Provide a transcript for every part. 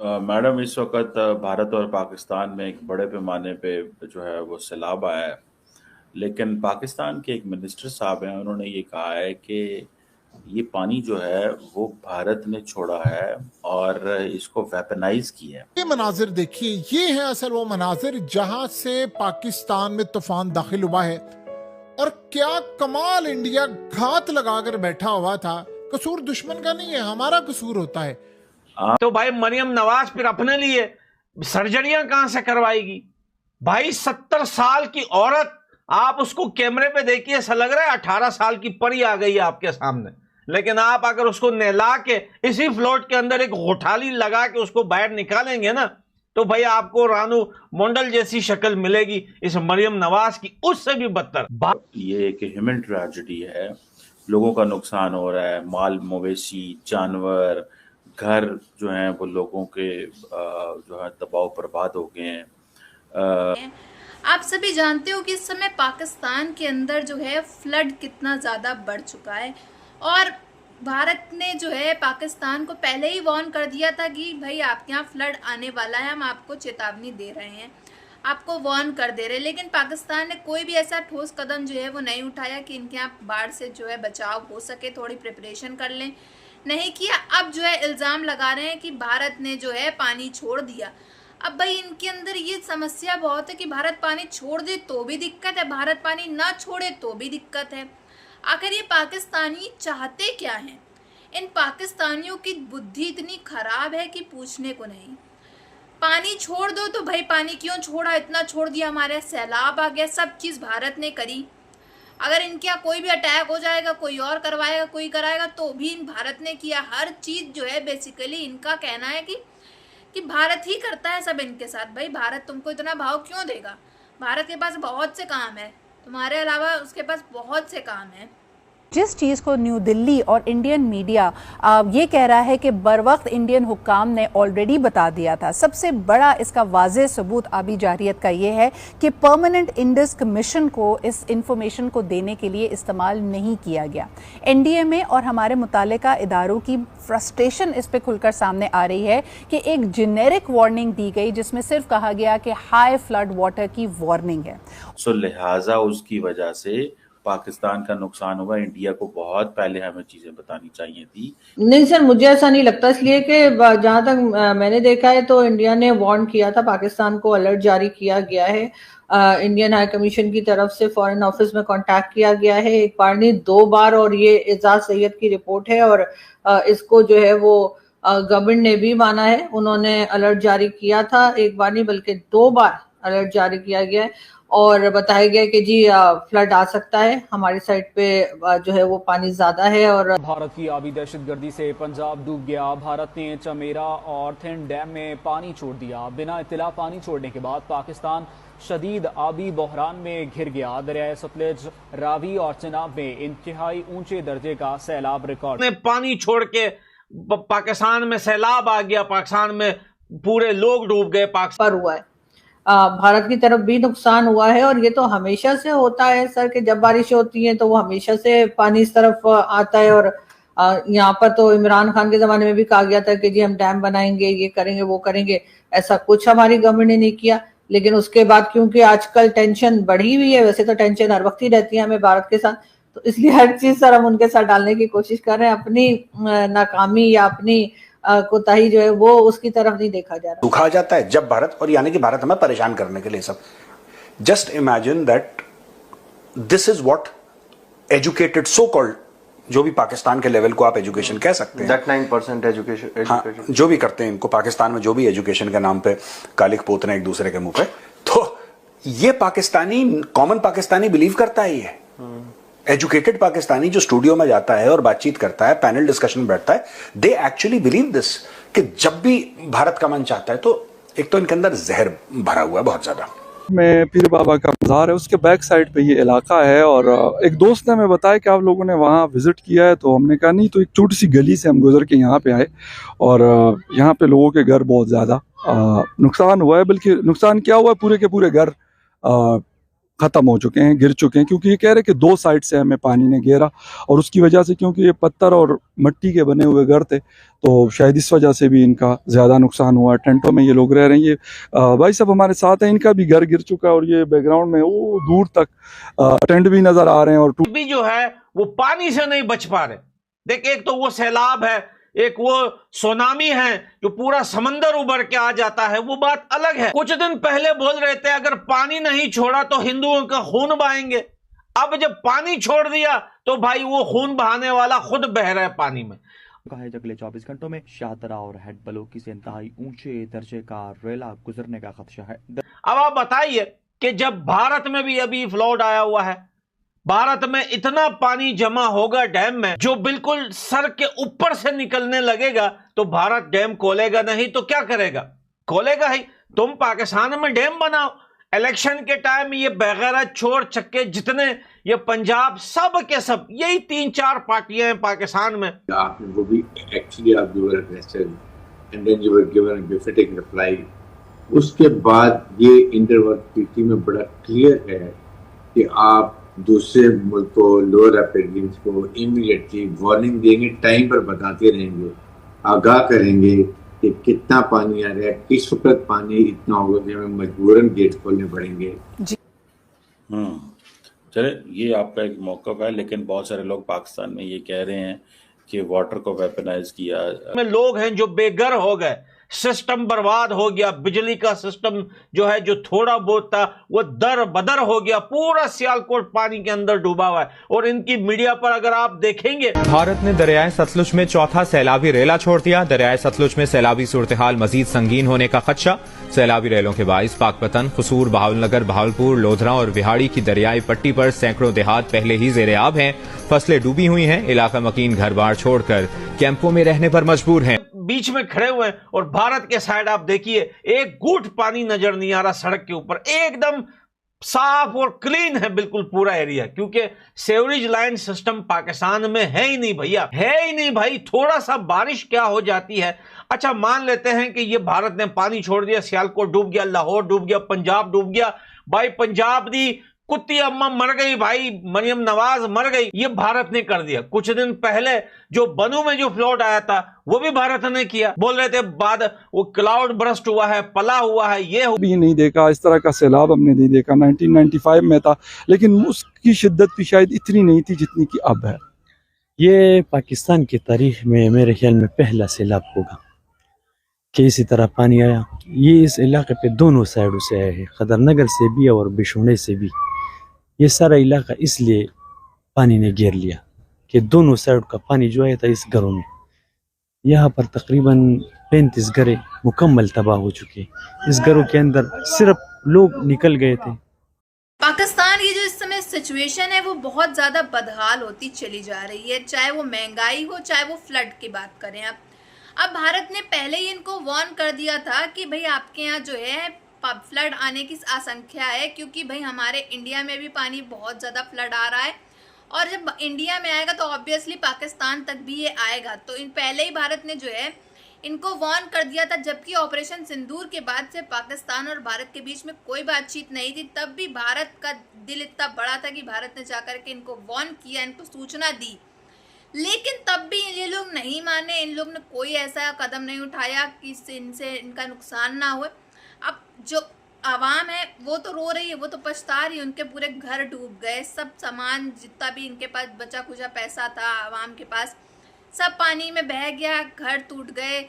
Madam, इस वक्त भारत और पाकिस्तान में एक बड़े पैमाने पे जो है वो सैलाब आया है। लेकिन पाकिस्तान के एक मिनिस्टर साहब हैं, उन्होंने ये कहा है कि ये पानी जो है वो भारत ने छोड़ा है और इसको वेपनाइज किया है। ये मनाजिर देखिए, ये है असल वो मनाजिर जहां से पाकिस्तान में तूफान दाखिल हुआ है। और क्या कमाल, इंडिया घात लगाकर बैठा हुआ था। कसूर दुश्मन का नहीं है, हमारा कसूर होता है। तो भाई मरियम नवाज फिर अपने लिए सर्जरियां कहां से करवाएगी? भाई 70 साल की औरत, आप उसको कैमरे पे देखिए, ऐसा लग रहा है 18 साल की परी आ गई है आपके सामने। लेकिन आप अगर उसको नहला के इसी फ्लोट के अंदर एक गोठाली लगा के उसको बाहर निकालेंगे ना, तो भाई आपको रानू मंडल जैसी शक्ल मिलेगी इस मरियम नवाज की, उससे भी बदतर। ये एक ह्यूमन ट्रेजेडी है, लोगों का नुकसान हो रहा है, माल मवेशी जानवर घर जो हैं वो लोगों के जो है दबाव बर्बाद हो गए हैं। आप सभी जानते हो कि इस समय पाकिस्तान के अंदर जो है फ्लड कितना ज़्यादा बढ़ चुका है। और भारत ने जो है पाकिस्तान को पहले ही वार्न कर दिया था कि भाई आपके यहाँ फ्लड आने वाला है, हम आपको चेतावनी दे रहे हैं, आपको वार्न कर दे रहे हैं। लेकिन पाकिस्तान ने कोई भी ऐसा ठोस कदम जो है वो नहीं उठाया कि इनके यहाँ बाढ़ से जो है बचाव हो सके, थोड़ी प्रिपरेशन कर लें, नहीं किया। अब जो है इल्ज़ाम लगा रहे हैं कि भारत ने जो है पानी छोड़ दिया। अब भाई इनके अंदर ये समस्या बहुत है कि भारत पानी छोड़ दे तो भी दिक्कत है, भारत पानी ना छोड़े तो भी दिक्कत है। आखिर ये पाकिस्तानी चाहते क्या हैं? इन पाकिस्तानियों की बुद्धि इतनी खराब है कि पूछने को नहीं। पानी छोड़ दो तो भाई पानी क्यों छोड़ा, इतना छोड़ दिया, हमारे यहाँ सैलाब आ गया, सब चीज़ भारत ने करी। अगर इनके यहाँ कोई भी अटैक हो जाएगा, कोई और करवाएगा, कोई कराएगा, तो भी इन भारत ने किया। हर चीज़ जो है बेसिकली इनका कहना है कि भारत ही करता है सब इनके साथ। भाई भारत तुमको इतना भाव क्यों देगा? भारत के पास बहुत से काम है, तुम्हारे अलावा उसके पास बहुत से काम है। जिस चीज़ को न्यू दिल्ली और इंडियन मीडिया ये कह रहा है कि बरवक्त इंडियन हुक्काम ने ऑलरेडी बता दिया था, सबसे बड़ा इसका वाज़ेह सबूत आबी जारियत का ये है कि परमानेंट इंडस कमीशन को इस इंफॉर्मेशन को देने के लिए इस्तेमाल नहीं किया गया। एनडीएमए और हमारे मुतालिका इदारों की फ्रस्ट्रेशन इस पर खुलकर सामने आ रही है कि एक जेनेरिक वार्निंग दी गई जिसमें सिर्फ कहा गया कि हाई फ्लड वाटर की वार्निंग है। सो लिहाजा उसकी वजह से पाकिस्तान का नुकसान हुआ। इंडिया को बहुत पहले हमें चीजें बतानी चाहिए थी। नहीं सर, मुझे ऐसा नहीं लगता, इसलिए कि जहां तक मैंने देखा है तो इंडिया ने वार्न किया था, पाकिस्तान को अलर्ट जारी किया गया है। इंडियन हाई कमीशन की तरफ से फॉरेन ऑफिस में कांटेक्ट किया गया है, एक बार नहीं 2 बार, और ये एजाज सैयद की रिपोर्ट है और इसको जो है वो गवर्नमेंट ने भी माना है। उन्होंने अलर्ट जारी किया था, एक बार नहीं बल्कि 2 बार अलर्ट जारी किया गया है और बताया गया कि जी फ्लड आ सकता है, हमारी साइड पे जो है वो पानी ज्यादा है। और भारत की आबी दहशतगर्दी से पंजाब डूब गया। भारत ने चमेरा और थिंड डैम में पानी छोड़ दिया। बिना इत्तला पानी छोड़ने के बाद पाकिस्तान शदीद आबी बहरान में घिर गया। दरियाए सतलुज, रावी और चिनाब में इंतहाई ऊंचे दर्जे का सैलाब रिकॉर्ड। पानी छोड़ के पाकिस्तान में सैलाब आ गया, पाकिस्तान में पूरे लोग डूब गए। पर हुआ है, भारत की तरफ भी नुकसान हुआ है। और ये तो हमेशा से होता है सर कि जब बारिश होती है तो वो हमेशा से पानी इस तरफ आता है। और यहाँ पर तो इमरान खान के जमाने में भी कहा गया था कि जी हम डैम बनाएंगे, ये करेंगे, वो करेंगे। ऐसा कुछ हमारी गवर्नमेंट ने नहीं किया। लेकिन उसके बाद क्योंकि आजकल टेंशन बढ़ी हुई है, वैसे तो टेंशन हर वक्त ही रहती है हमें भारत के साथ, तो इसलिए हर चीज सर हम उनके साथ डालने की कोशिश कर रहे हैं। अपनी नाकामी या अपनी कोताही जो है वो उसकी तरफ नहीं देखा जा रहा। दुखा जाता है जब भारत, और यानी कि भारत हमें परेशान करने के लिए सब। Just imagine that this is what educated so called, जो भी पाकिस्तान के लेवल को आप एजुकेशन कह सकते हैं, दैट 9% एजुकेशन, हाँ, जो भी करते हैं इनको पाकिस्तान में, जो भी एजुकेशन के नाम पे कालिक पोत रहे हैं एक दूसरे के मुंह पे, तो ये पाकिस्तानी, कॉमन पाकिस्तानी बिलीव करता है। ये एजुकेटेड पाकिस्तानी जो स्टूडियो में जाता है और बातचीत करता है, पैनल डिस्कशन बैठता है, दे एक्चुअली बिलीव दिस कि जब भी भारत का मन चाहता है, तो एक तो इनके अंदर जहर भरा हुआ है बहुत ज्यादा। में पीर बाबा का मज़ार है, उसके बैक साइड पे ये इलाका है। और एक दोस्त ने हमें बताया कि आप लोगों ने वहाँ विजिट किया है, तो हमने कहा नहीं, तो एक छोटी सी गली से हम गुजर के यहाँ पे आए और यहाँ पे लोगों के घर बहुत ज़्यादा नुकसान हुआ है। बल्कि नुकसान क्या हुआ है, पूरे के पूरे घर ख़त्म हो चुके हैं, गिर चुके हैं, क्योंकि ये कह रहे हैं कि 2 साइड से हमें पानी ने घेरा और उसकी वजह से, क्योंकि ये पत्थर और मिट्टी के बने हुए घर थे, तो शायद इस वजह से भी इनका ज़्यादा नुकसान हुआ। टेंटों में ये लोग रह रहे हैं। ये भाई साहब हमारे साथ हैं, इनका भी घर गिर चुका है और ये बैकग्राउंड में वो दूर तक टेंट भी नज़र आ रहे हैं और भी जो है वो पानी से नहीं बच पा रहे। देख, एक तो वो सैलाब है, एक वो सुनामी है जो पूरा समंदर उभर के आ जाता है, वो बात अलग है। कुछ दिन पहले बोल रहे थे अगर पानी नहीं छोड़ा तो हिंदुओं का खून बहाएंगे। अब जब पानी छोड़ दिया तो भाई वो खून बहाने वाला खुद बह रहा है पानी में। कहा है अगले 24 घंटों में शाहतरा और हेड बलोकी से इंतहाई ऊंचे दर्जे का रेला गुजरने का खदशा है। अब आप बताइए कि जब भारत में भी अभी फ्लड आया हुआ है, भारत में इतना पानी जमा होगा डैम में जो बिल्कुल सर के ऊपर से निकलने लगेगा, तो भारत डैम खोलेगा नहीं तो क्या करेगा? खोलेगा ही। तुम पाकिस्तान में डैम बनाओ, इलेक्शन के टाइम ये बगैरत छोर चक्के जितने ये पंजाब सब के सब यही 3-4 पार्टियां हैं पाकिस्तान में। आपने वो भी एक्चुअली आप you were arrested and then you were given a befitting reply. उसके बाद ये इंटरवर्क ट्रीटी में बड़ा क्लियर है कि आप दूसरे मुल्क को, लोअर अपेरियंस को इमीडिएटली वार्निंग देंगे, टाइम पर बताते रहेंगे, आगाह करेंगे कि कितना पानी आ रहा है, किस वक्त पानी इतना होगा कि हमें मजबूरन गेट खोलने पड़ेंगे। चले, ये आपका एक मौक़िफ़ है, लेकिन बहुत सारे लोग पाकिस्तान में ये कह रहे हैं कि वाटर को वेपनाइज किया। में लोग हैं जो बेघर हो गए, सिस्टम बर्बाद हो गया, बिजली का सिस्टम जो है जो थोड़ा बहुत था वो दर बदर हो गया, पूरा सियालकोट पानी के अंदर डूबा हुआ है। और इनकी मीडिया पर अगर आप देखेंगे, भारत ने दरियाए सतलुज में चौथा सैलाबी रेला छोड़ दिया। दरियाए सतलुज में सैलाबी सूरत हाल मजीद संगीन होने का खदशा। सैलाबी रेलों के बाइस पाकपतन, कसूर, बहावलनगर, बहावलपुर, लोधरा और विहाड़ी की दरियाई पट्टी पर सैकड़ों देहात पहले ही जेर आब हैं। फसलें डूबी हुई हैं। इलाका मकीन घर बार छोड़कर कैंपों में रहने पर मजबूर हैं। बीच में खड़े हुए हैं और भारत के साइड आप देखिए एक घूंट पानी नजर नहीं आ रहा सड़क के ऊपर। एकदम साफ और क्लीन है बिल्कुल पूरा एरिया, क्योंकि सेवरेज लाइन सिस्टम पाकिस्तान में है ही नहीं भैया, है ही नहीं भाई। थोड़ा सा बारिश क्या हो जाती है। अच्छा, मान लेते हैं कि ये भारत ने पानी छोड़ दिया, सियालकोट डूब गया, लाहौर डूब गया, पंजाब डूब गया। भाई पंजाब दी कुत्ती अम्मा मर गई, भाई मरियम नवाज मर गई, ये भारत ने कर दिया। कुछ दिन पहले जो बनू में जो फ्लड आया था वो भी भारत ने किया। बोल रहे थे बाद वो क्लाउड बर्स्ट हुआ है, पला हुआ है, ये भी नहीं देखा। इस तरह का सैलाब हमने नहीं देखा। 1995 में था, लेकिन उसकी शिद्दत भी शायद इतनी नहीं थी जितनी कि अब है। ये पाकिस्तान की तारीख में मेरे ख्याल में पहला सैलाब होगा कि इसी तरह पानी आया। ये इस इलाके पे दोनों साइडों से आया है, खदरनगर से भी और बिशुणे से भी। ये सारा इलाका इसलिए पानी ने घेर लिया कि दोनों साइड का पानी जो आया था इस घरों में। यहाँ पर तकरीबन 35 घरें मुकम्मल तबाह हो चुके। इस घरों के अंदर सिर्फ लोग निकल गए थे। पाकिस्तान की जो इस समय सिचुएशन है वो बहुत ज़्यादा बदहाल होती चली जा रही है, चाहे वो महंगाई हो, चाहे वो फ्लड की बात करें। अब भारत ने पहले ही इनको वार्न कर दिया था कि भाई आपके यहाँ जो है फ्लड आने की आशंका है, क्योंकि भाई हमारे इंडिया में भी पानी बहुत ज़्यादा फ्लड आ रहा है और जब इंडिया में आएगा तो ऑब्वियसली पाकिस्तान तक भी ये आएगा। तो इन पहले ही भारत ने जो है इनको वार्न कर दिया था, जबकि ऑपरेशन सिंदूर के बाद से पाकिस्तान और भारत के बीच में कोई बातचीत नहीं थी। तब भी भारत का दिल इतना बड़ा था कि भारत ने जाकर के इनको वार्न किया, इनको सूचना दी, लेकिन तब भी ये लोग नहीं माने। इन लोग ने कोई ऐसा कदम नहीं उठाया कि इनसे इनका नुकसान ना हो। अब जो आवाम है वो तो रो रही है, वो तो पछता रही है, उनके पूरे घर डूब गए, सब सामान जितना भी इनके पास बचा खुचा पैसा था आवाम के पास सब पानी में बह गया, घर टूट गए।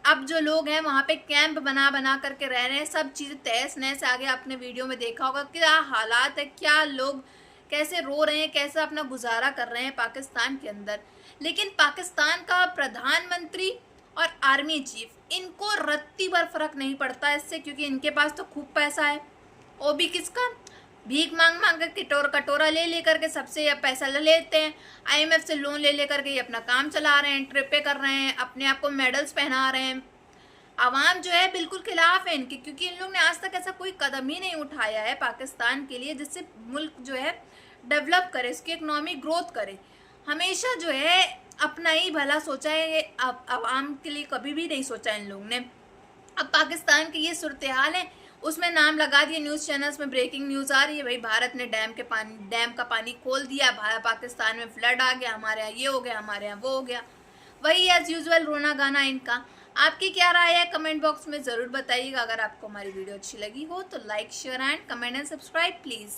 अब जो लोग हैं वहाँ पे कैंप बना बना करके रह रहे हैं, सब चीज़ें तहस नहस आगे आपने वीडियो में देखा होगा क्या हालात है, क्या लोग कैसे रो रहे हैं, कैसे अपना गुजारा कर रहे हैं पाकिस्तान के अंदर। लेकिन पाकिस्तान का प्रधानमंत्री और आर्मी चीफ, इनको रत्ती भर फर्क नहीं पड़ता इससे, क्योंकि इनके पास तो खूब पैसा है। वो भी किसका, भीख मांग मांग कर कटोरा ले लेकर के सबसे ये पैसा ले लेते हैं। IMF से लोन ले लेकर के ये अपना काम चला रहे हैं, ट्रिपें कर रहे हैं, अपने आप को मेडल्स पहना रहे हैं। आवाम जो है बिल्कुल खिलाफ है इनके, क्योंकि इन लोग ने आज तक ऐसा कोई कदम ही नहीं उठाया है पाकिस्तान के लिए जिससे मुल्क जो है डेवलप करे, इसकी इकनॉमी ग्रोथ करे। हमेशा जो है अपना ही भला सोचा है, आवाम के लिए कभी भी नहीं सोचा इन लोग ने। अब पाकिस्तान की ये सूरत हाल है उसमें नाम लगा दिए न्यूज़ चैनल्स में, ब्रेकिंग न्यूज़ आ रही है भाई भारत ने डैम का पानी खोल दिया, पाकिस्तान में फ्लड आ गया, हमारे यहाँ ये हो गया, हमारे यहाँ वो हो गया। वही एज यूजुअल रोना गाना इनका। आपकी क्या राय है कमेंट बॉक्स में ज़रूर बताइएगा। अगर आपको हमारी वीडियो अच्छी लगी हो तो like share and comment and subscribe please.